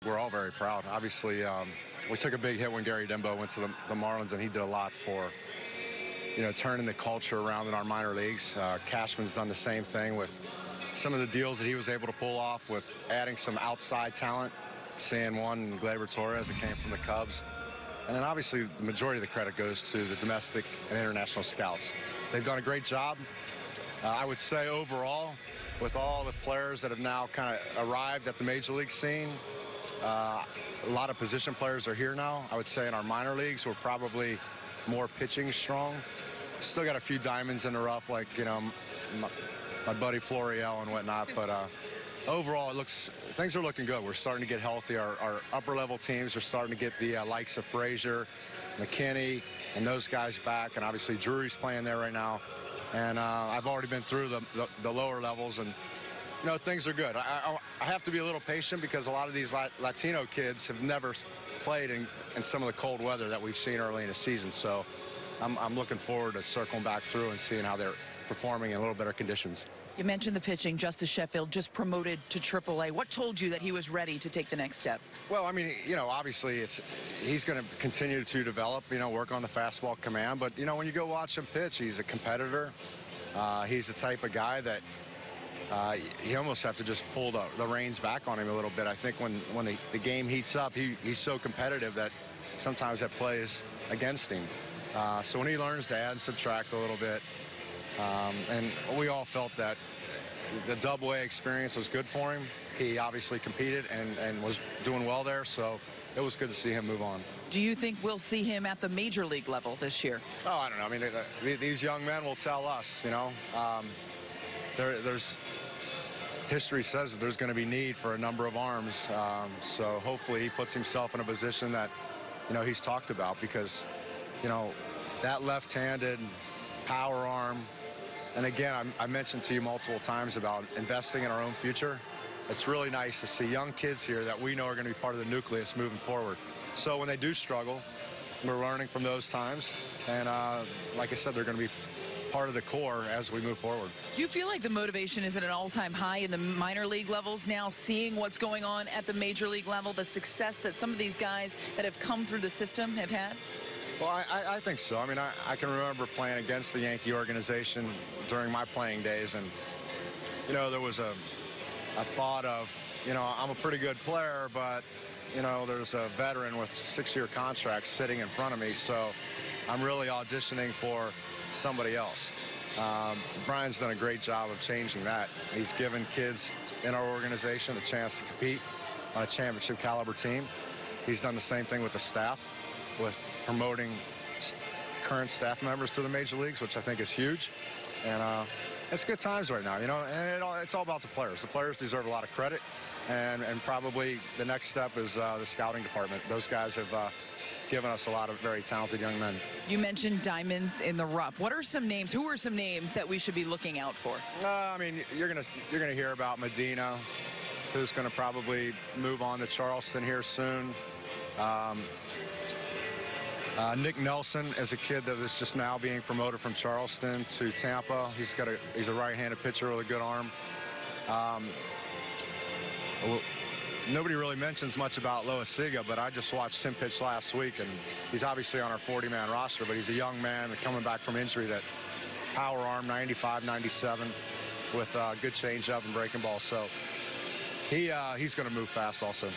we're all very proud. Obviously, we took a big hit when Gary Dembo went to the Marlins, and he did a lot for, turning the culture around in our minor leagues. Cashman's done the same thing with some of the deals that he was able to pull off with adding some outside talent, seeing one, Gleyber Torres, that came from the Cubs. And then obviously the majority of the credit goes to the domestic and international scouts. They've done a great job. I would say overall, with all the players that have now kind of arrived at the major league scene, a lot of position players are here now. I would say in our minor leagues, we're probably more pitching strong. Still got a few diamonds in the rough, like, my buddy Florial and whatnot, but overall, things are looking good. We're starting to get healthy. Our upper-level teams are starting to get the likes of Frazier, McKinney, and those guys back, and obviously Drury's playing there right now. And I've already been through the lower levels, and things are good. I have to be a little patient because a lot of these Latino kids have never played in some of the cold weather that we've seen early in the season. So I'm looking forward to circling back through and seeing how they're performing in a little better conditions. You mentioned the pitching. Justice Sheffield just promoted to AAA. What told you that he was ready to take the next step? Well, I mean, obviously he's going to continue to develop, work on the fastball command. But, when you go watch him pitch, he's a competitor. He's the type of guy that you almost have to just pull the reins back on him a little bit. I think when the game heats up, he's so competitive that sometimes that plays against him. So when he learns to add and subtract a little bit, and we all felt that the Double-A experience was good for him. He obviously competed and was doing well there, so it was good to see him move on. Do you think we'll see him at the major league level this year? Oh, I don't know. I mean, these young men will tell us, there's history says that there's going to be need for a number of arms. So hopefully he puts himself in a position that, he's talked about, because, that left-handed power arm. And again, I mentioned to you multiple times about investing in our own future. It's really nice to see young kids here that we know are going to be part of the nucleus moving forward. So when they do struggle, we're learning from those times. And like I said, they're going to be part of the core as we move forward. Do you feel like the motivation is at an all-time high in the minor league levels now, seeing what's going on at the major league level, the success that some of these guys that have come through the system have had? Well, I think so. I mean, I can remember playing against the Yankee organization during my playing days, and, there was a thought of, I'm a pretty good player, but, there's a veteran with 6-year contracts sitting in front of me, so I'm really auditioning for somebody else. Brian's done a great job of changing that. He's given kids in our organization a chance to compete on a championship caliber team. He's done the same thing with the staff, with promoting current staff members to the major leagues, which I think is huge. And it's good times right now, and it's all about the players. The players deserve a lot of credit, and probably the next step is the scouting department. Those guys have given us a lot of very talented young men. You mentioned diamonds in the rough. What are some names? Who are some names that we should be looking out for? I mean, you're gonna hear about Medina, who's going to probably move on to Charleston here soon. Nick Nelson is a kid that is just now being promoted from Charleston to Tampa. He's a right-handed pitcher with a good arm. Nobody really mentions much about Loasiga, but I just watched him pitch last week, and he's obviously on our 40-man roster, but he's a young man coming back from injury. That power arm, 95, 97, with good changeup and breaking ball. So he's going to move fast also.